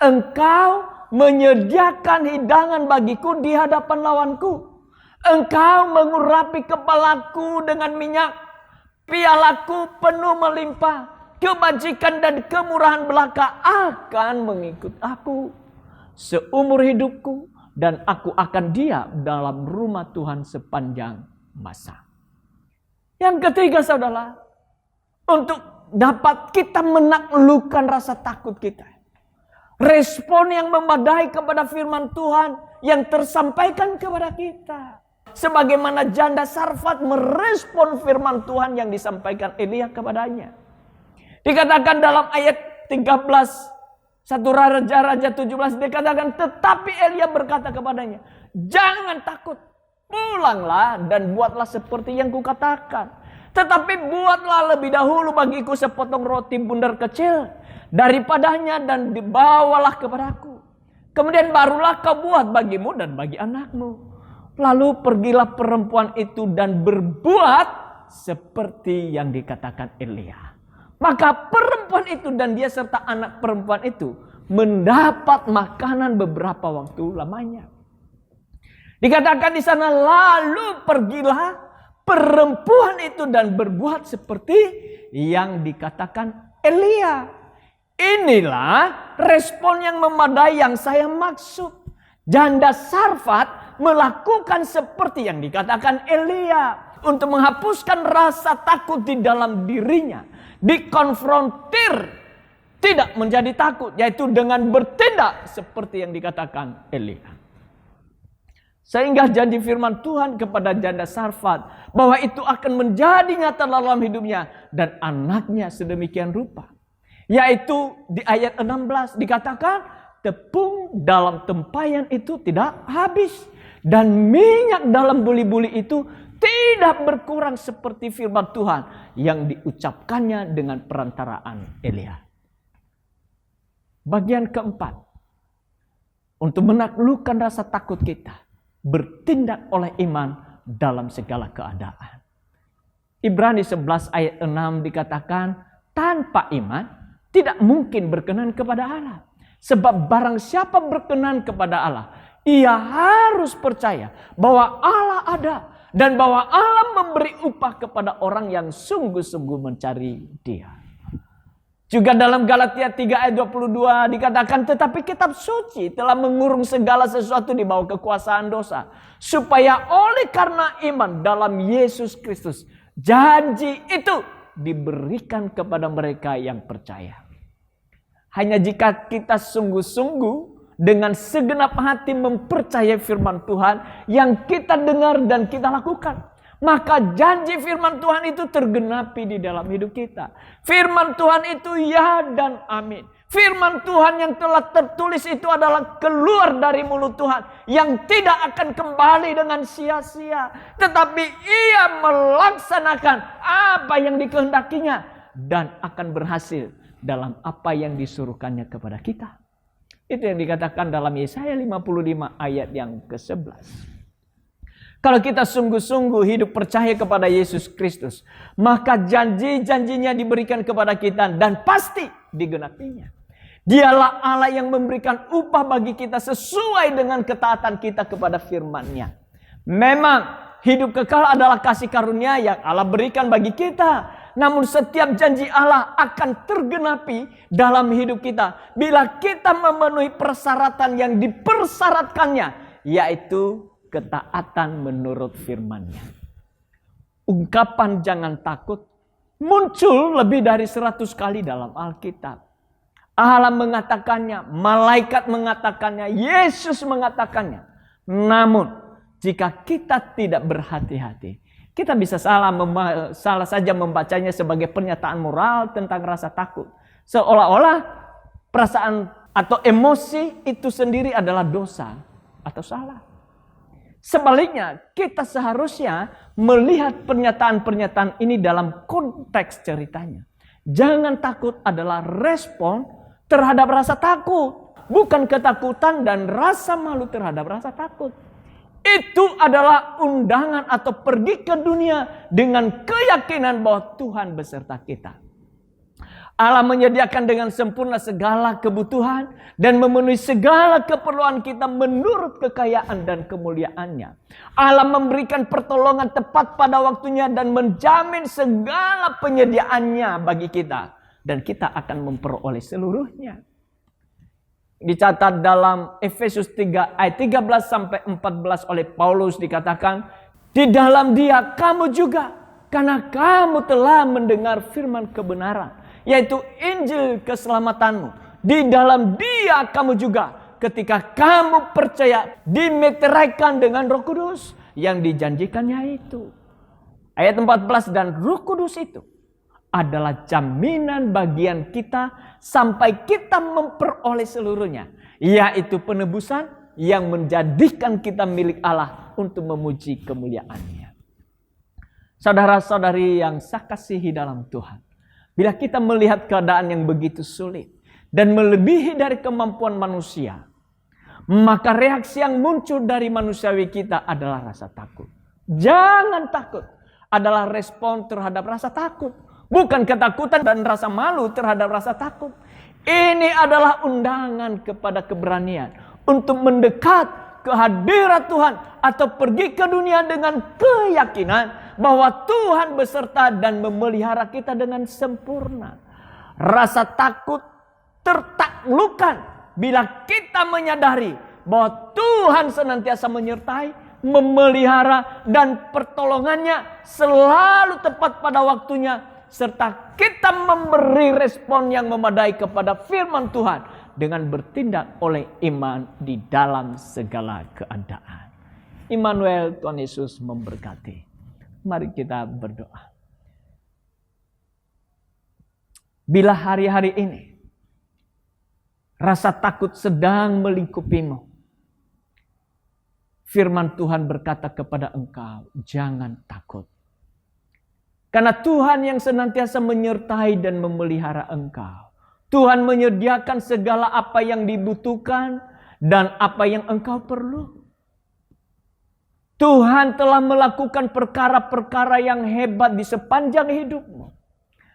Engkau menyediakan hidangan bagiku di hadapan lawanku. Engkau mengurapi kepalaku dengan minyak, pialaku penuh melimpah. Kebajikan dan kemurahan belaka akan mengikut aku seumur hidupku, dan aku akan diam dalam rumah Tuhan sepanjang masa. Yang ketiga saudara, untuk dapat kita menaklukkan rasa takut kita, respon yang memadai kepada firman Tuhan yang tersampaikan kepada kita. Sebagaimana janda Sarfat merespon firman Tuhan yang disampaikan Elia kepadanya. Dikatakan dalam ayat 13, 1 Raja 17 dikatakan, tetapi Elia berkata kepadanya, jangan takut, pulanglah dan buatlah seperti yang kukatakan. Tetapi buatlah lebih dahulu bagiku sepotong roti bundar kecil daripadanya dan dibawalah kepadaku. Kemudian barulah kau buat bagimu dan bagi anakmu. Lalu pergilah perempuan itu dan berbuat seperti yang dikatakan Elia. Maka perempuan itu dan dia serta anak perempuan itu mendapat makanan beberapa waktu lamanya. Dikatakan di sana, lalu pergilah perempuan itu dan berbuat seperti yang dikatakan Elia. Inilah respon yang memadai yang saya maksud. Janda Sarfat melakukan seperti yang dikatakan Elia untuk menghapuskan rasa takut di dalam dirinya. Dikonfrontir, tidak menjadi takut, yaitu dengan bertindak seperti yang dikatakan Elia. Sehingga janji firman Tuhan kepada janda Sarfat bahwa itu akan menjadi nyata dalam hidupnya dan anaknya sedemikian rupa. Yaitu di ayat 16 dikatakan, tepung dalam tempayan itu tidak habis dan minyak dalam buli-buli itu tidak berkurang seperti firman Tuhan yang diucapkannya dengan perantaraan Elia. Bagian keempat, untuk menaklukkan rasa takut kita, bertindak oleh iman dalam segala keadaan. Ibrani 11 ayat 6 dikatakan, tanpa iman tidak mungkin berkenan kepada Allah. Sebab barang siapa berkenan kepada Allah, ia harus percaya bahwa Allah ada dan bahwa Allah memberi upah kepada orang yang sungguh-sungguh mencari Dia. Juga dalam Galatia 3 ayat 22 dikatakan, tetapi kitab suci telah mengurung segala sesuatu di bawah kekuasaan dosa, supaya oleh karena iman dalam Yesus Kristus, janji itu diberikan kepada mereka yang percaya. Hanya jika kita sungguh-sungguh dengan segenap hati mempercayai firman Tuhan yang kita dengar dan kita lakukan, maka janji firman Tuhan itu tergenapi di dalam hidup kita. Firman Tuhan itu ya dan amin. Firman Tuhan yang telah tertulis itu adalah keluar dari mulut Tuhan yang tidak akan kembali dengan sia-sia, tetapi ia melaksanakan apa yang dikehendakinya dan akan berhasil dalam apa yang disuruhkannya kepada kita. Itu yang dikatakan dalam Yesaya 55 ayat yang ke-11. Kalau kita sungguh-sungguh hidup percaya kepada Yesus Kristus, maka janji-janjinya diberikan kepada kita dan pasti digenapinya. Dialah Allah yang memberikan upah bagi kita sesuai dengan ketaatan kita kepada firman-Nya. Memang hidup kekal adalah kasih karunia yang Allah berikan bagi kita. Namun setiap janji Allah akan tergenapi dalam hidup kita bila kita memenuhi persyaratan yang dipersyaratkannya, yaitu ketaatan menurut firman-Nya. Ungkapan jangan takut muncul lebih dari 100 kali dalam Alkitab. Allah mengatakannya, malaikat mengatakannya, Yesus mengatakannya. Namun jika kita tidak berhati-hati, kita bisa salah saja membacanya sebagai pernyataan moral tentang rasa takut. Seolah-olah perasaan atau emosi itu sendiri adalah dosa atau salah. Sebaliknya, kita seharusnya melihat pernyataan-pernyataan ini dalam konteks ceritanya. Jangan takut adalah respon terhadap rasa takut, bukan ketakutan dan rasa malu terhadap rasa takut. Itu adalah undangan atau pergi ke dunia dengan keyakinan bahwa Tuhan beserta kita. Allah menyediakan dengan sempurna segala kebutuhan dan memenuhi segala keperluan kita menurut kekayaan dan kemuliaannya. Allah memberikan pertolongan tepat pada waktunya dan menjamin segala penyediaannya bagi kita. Dan kita akan memperoleh seluruhnya. Dicatat dalam Efesus 3 ayat 13 sampai 14 oleh Paulus dikatakan, di dalam Dia kamu juga, karena kamu telah mendengar firman kebenaran, yaitu Injil keselamatanmu. Di dalam Dia kamu juga, ketika kamu percaya, dimeteraikan dengan Roh Kudus yang dijanjikannya itu. Ayat 14, dan Roh Kudus itu adalah jaminan bagian kita sampai kita memperoleh seluruhnya, yaitu penebusan yang menjadikan kita milik Allah untuk memuji kemuliaan-Nya. Saudara-saudari yang saya kasihi dalam Tuhan, bila kita melihat keadaan yang begitu sulit dan melebihi dari kemampuan manusia, maka reaksi yang muncul dari manusiawi kita adalah rasa takut. Jangan takut adalah respon terhadap rasa takut. Bukan ketakutan dan rasa malu terhadap rasa takut. Ini adalah undangan kepada keberanian untuk mendekat ke hadirat Tuhan atau pergi ke dunia dengan keyakinan bahwa Tuhan beserta dan memelihara kita dengan sempurna. Rasa takut tertaklukkan bila kita menyadari bahwa Tuhan senantiasa menyertai, memelihara, dan pertolongannya selalu tepat pada waktunya. Serta kita memberi respon yang memadai kepada firman Tuhan dengan bertindak oleh iman di dalam segala keadaan. Immanuel, Tuhan Yesus memberkati. Mari kita berdoa. Bila hari-hari ini rasa takut sedang melingkupimu, firman Tuhan berkata kepada engkau, jangan takut. Karena Tuhan yang senantiasa menyertai dan memelihara engkau. Tuhan menyediakan segala apa yang dibutuhkan dan apa yang engkau perlu. Tuhan telah melakukan perkara-perkara yang hebat di sepanjang hidupmu.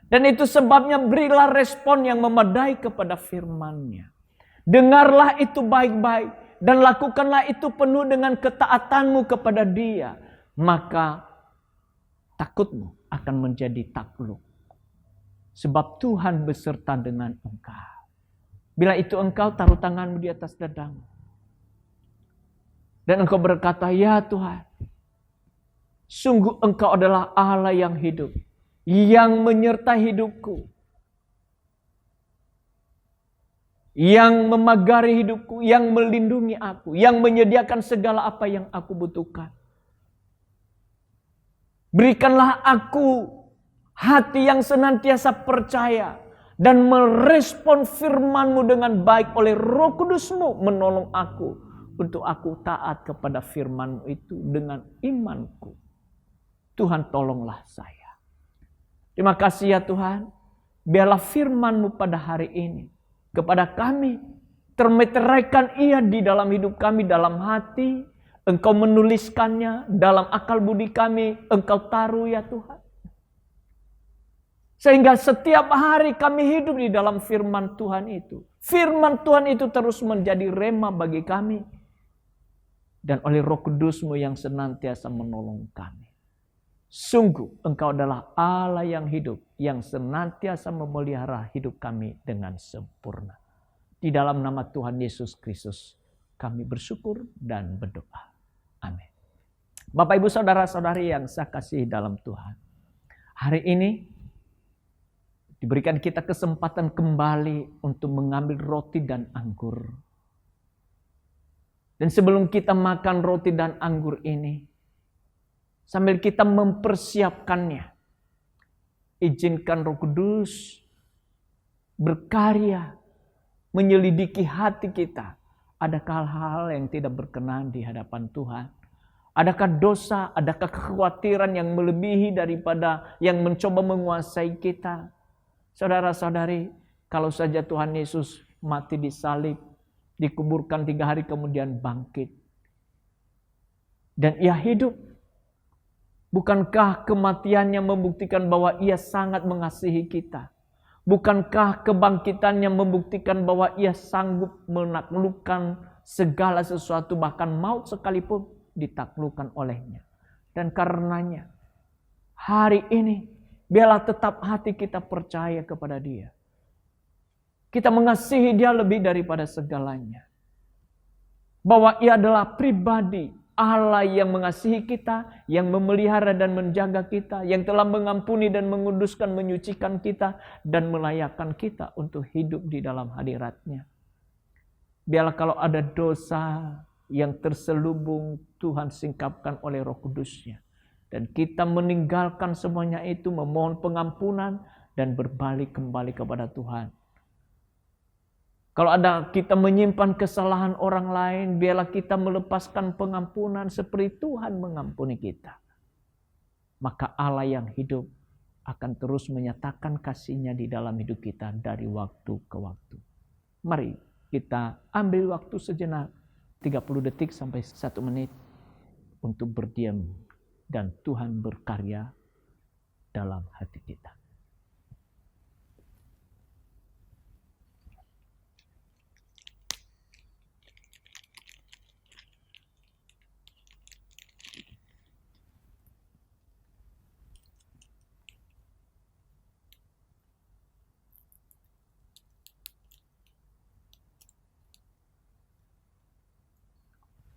Dan itu sebabnya berilah respon yang memadai kepada firman-Nya. Dengarlah itu baik-baik dan lakukanlah itu penuh dengan ketaatanmu kepada Dia. Maka takutmu akan menjadi takluk. Sebab Tuhan beserta dengan engkau. Bila itu engkau taruh tanganmu di atas dadamu. Dan engkau berkata, ya Tuhan, sungguh engkau adalah Allah yang hidup. Yang menyertai hidupku. yang memagari hidupku, yang melindungi aku, yang menyediakan segala apa yang aku butuhkan. Berikanlah aku hati yang senantiasa percaya dan merespon firman-Mu dengan baik oleh Roh Kudus-Mu menolong aku untuk aku taat kepada firman-Mu itu dengan imanku. Tuhan, tolonglah saya. Terima kasih ya Tuhan. Biarlah firman-Mu pada hari ini kepada kami termeteraikan ia di dalam hidup kami, dalam hati. Engkau menuliskannya dalam akal budi kami, Engkau taruh ya Tuhan. Sehingga setiap hari kami hidup di dalam firman Tuhan itu. Firman Tuhan itu terus menjadi rema bagi kami. Dan oleh Roh Kudus-Mu yang senantiasa menolong kami. Sungguh Engkau adalah Allah yang hidup, yang senantiasa memelihara hidup kami dengan sempurna. Di dalam nama Tuhan Yesus Kristus kami bersyukur dan berdoa. Amin. Bapak, Ibu, Saudara-saudari yang saya kasihi dalam Tuhan. Hari ini diberikan kita kesempatan kembali untuk mengambil roti dan anggur. Dan sebelum kita makan roti dan anggur ini, sambil kita mempersiapkannya, izinkan Roh Kudus berkarya, menyelidiki hati kita. Adakah hal-hal yang tidak berkenan di hadapan Tuhan? Adakah dosa, adakah kekhawatiran yang melebihi daripada yang mencoba menguasai kita? Saudara-saudari, kalau saja Tuhan Yesus mati di salib, dikuburkan 3 hari kemudian bangkit. Dan ia hidup. Bukankah kematiannya membuktikan bahwa ia sangat mengasihi kita? Bukankah kebangkitannya membuktikan bahwa ia sanggup menaklukkan segala sesuatu, bahkan maut sekalipun ditaklukkan olehnya. Dan karenanya hari ini biarlah tetap hati kita percaya kepada Dia. Kita mengasihi Dia lebih daripada segalanya. Bahwa Ia adalah pribadi Allah yang mengasihi kita, yang memelihara dan menjaga kita, yang telah mengampuni dan menguduskan, menyucikan kita, dan melayakkan kita untuk hidup di dalam hadirat-Nya. Biarlah kalau ada dosa yang terselubung, Tuhan singkapkan oleh Roh Kudus-Nya. Dan kita meninggalkan semuanya itu, memohon pengampunan, dan berbalik kembali kepada Tuhan. Kalau ada kita menyimpan kesalahan orang lain, biarlah kita melepaskan pengampunan seperti Tuhan mengampuni kita. Maka Allah yang hidup akan terus menyatakan kasih-Nya di dalam hidup kita dari waktu ke waktu. Mari kita ambil waktu sejenak, 30 detik sampai 1 menit untuk berdiam dan Tuhan berkarya dalam hati kita.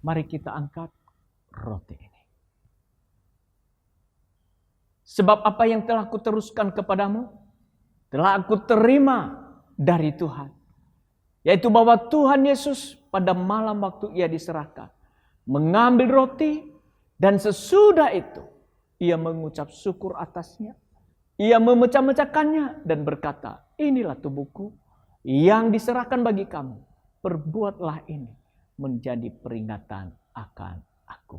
Mari kita angkat roti ini. Sebab apa yang telah kuteruskan kepadamu, telah aku terima dari Tuhan. Yaitu bahwa Tuhan Yesus pada malam waktu ia diserahkan, mengambil roti dan sesudah itu ia mengucap syukur atasnya. Ia memecah-mecahkannya dan berkata, inilah tubuhku yang diserahkan bagi kamu. Perbuatlah ini menjadi peringatan akan aku.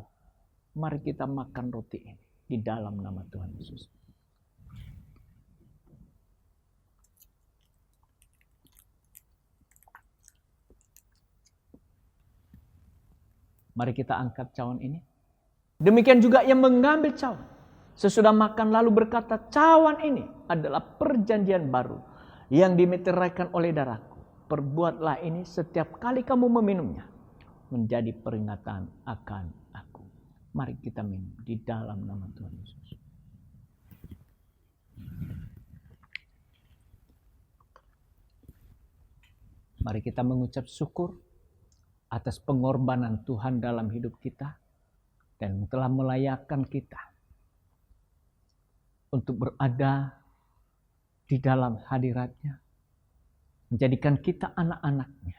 Mari kita makan roti ini di dalam nama Tuhan Yesus. Mari kita angkat cawan ini. Demikian juga yang mengambil cawan. Sesudah makan lalu berkata, cawan ini adalah perjanjian baru yang dimeteraikan oleh darahku. Perbuatlah ini setiap kali kamu meminumnya, menjadi peringatan akan aku. Mari kita minum di dalam nama Tuhan Yesus. Mari kita mengucap syukur atas pengorbanan Tuhan dalam hidup kita dan telah melayakkan kita untuk berada di dalam hadirat-Nya, menjadikan kita anak-anaknya,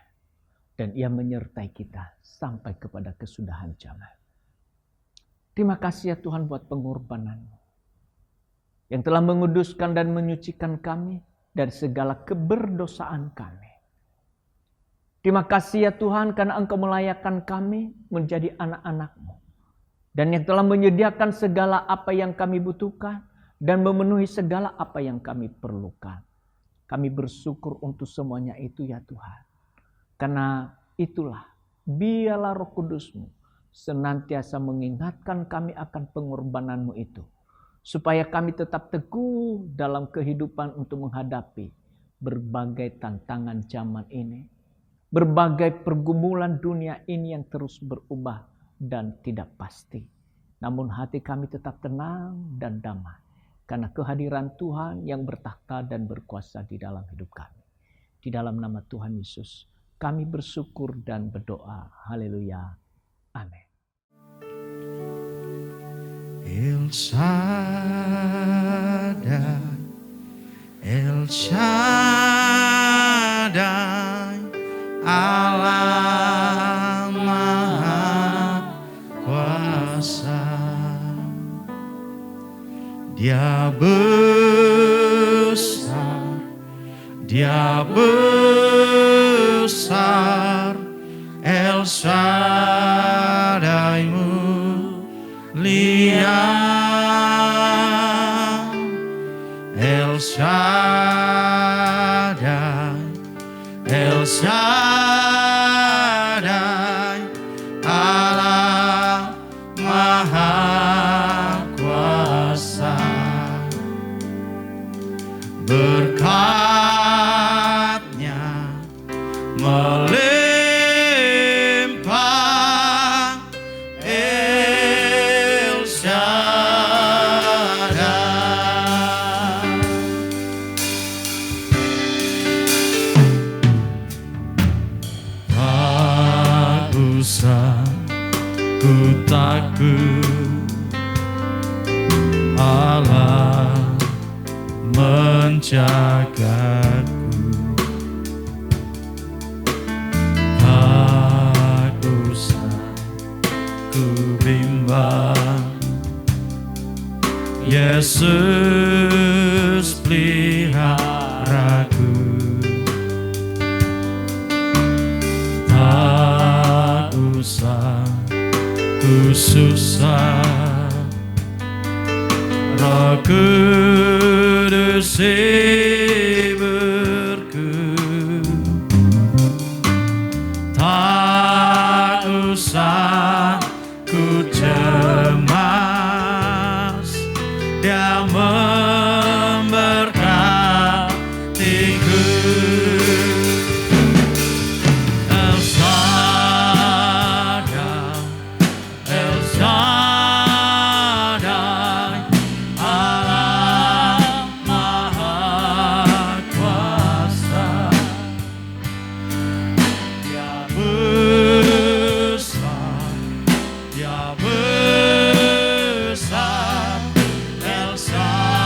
dan Ia menyertai kita sampai kepada kesudahan zaman. Terima kasih ya Tuhan buat pengorbanan-Mu yang telah menguduskan dan menyucikan kami dari segala keberdosaan kami. Terima kasih ya Tuhan karena Engkau melayakkan kami menjadi anak-anak-Mu, dan yang telah menyediakan segala apa yang kami butuhkan dan memenuhi segala apa yang kami perlukan. Kami bersyukur untuk semuanya itu ya Tuhan. Karena itulah, biarlah Roh Kudus-Mu senantiasa mengingatkan kami akan pengorbanan-Mu itu, supaya kami tetap teguh dalam kehidupan untuk menghadapi berbagai tantangan zaman ini, berbagai pergumulan dunia ini yang terus berubah dan tidak pasti. Namun hati kami tetap tenang dan damai, karena kehadiran Tuhan yang bertakhta dan berkuasa di dalam hidup kami. Di dalam nama Tuhan Yesus, kami bersyukur dan berdoa. Haleluya. Amin. El Shaddai, El Shaddai, Allah Maha Kuasa. Dia besar, Dia besar, El Shaddai mulia, El Shaddai, El Shaddai, Allah Maha Kuasa. Berkat-Nya melimpah, El Shaddai. Tak usah ku takut, Allah menjagaku. Tak usah ku bimbang, Yesus peliharaku. Tak usah ku susah, Roh Kudus hiburku. Tak usah ku cemas, Dia memberkatiku. El Shaddai, El Shaddai, Allah Maha Kuasa. Dia besar, Dia besar, El Shaddai.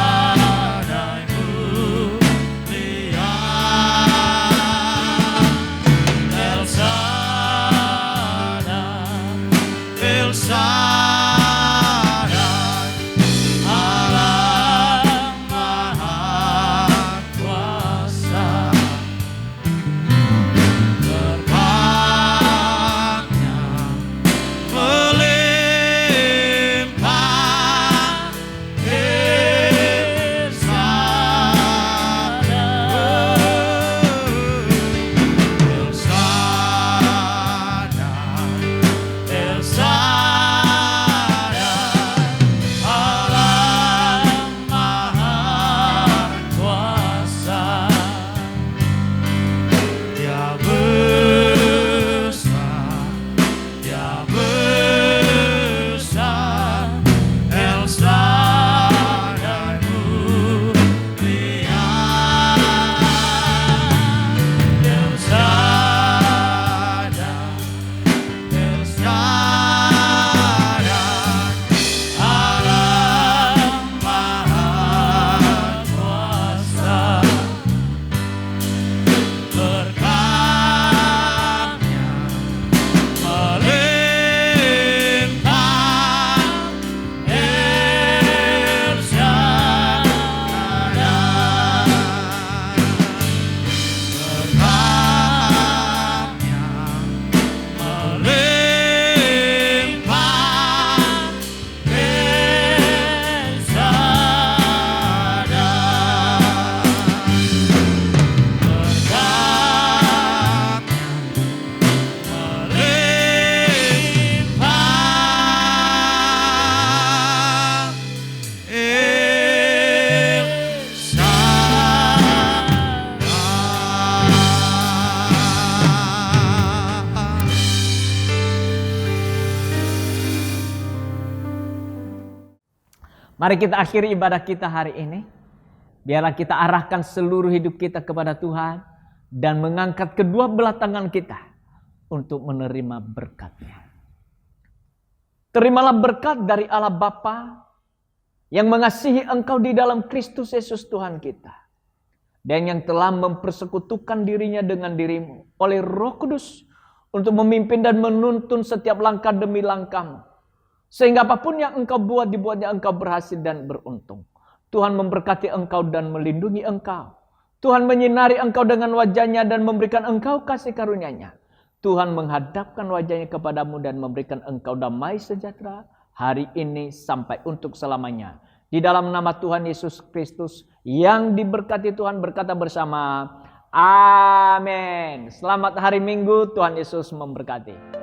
Mari kita akhiri ibadah kita hari ini. Biarlah kita arahkan seluruh hidup kita kepada Tuhan dan mengangkat kedua belah tangan kita untuk menerima berkat-Nya. Terimalah berkat dari Allah Bapa yang mengasihi engkau di dalam Kristus Yesus Tuhan kita, dan yang telah mempersekutukan dirinya dengan dirimu oleh Roh Kudus untuk memimpin dan menuntun setiap langkah demi langkahmu, sehingga apapun yang engkau buat dibuatnya engkau berhasil dan beruntung. Tuhan memberkati engkau dan melindungi engkau. Tuhan menyinari engkau dengan wajah-Nya dan memberikan engkau kasih karunia-Nya. Tuhan menghadapkan wajah-Nya kepadamu dan memberikan engkau damai sejahtera hari ini sampai untuk selamanya. Di dalam nama Tuhan Yesus Kristus yang diberkati Tuhan berkata bersama, amin. Selamat hari Minggu, Tuhan Yesus memberkati.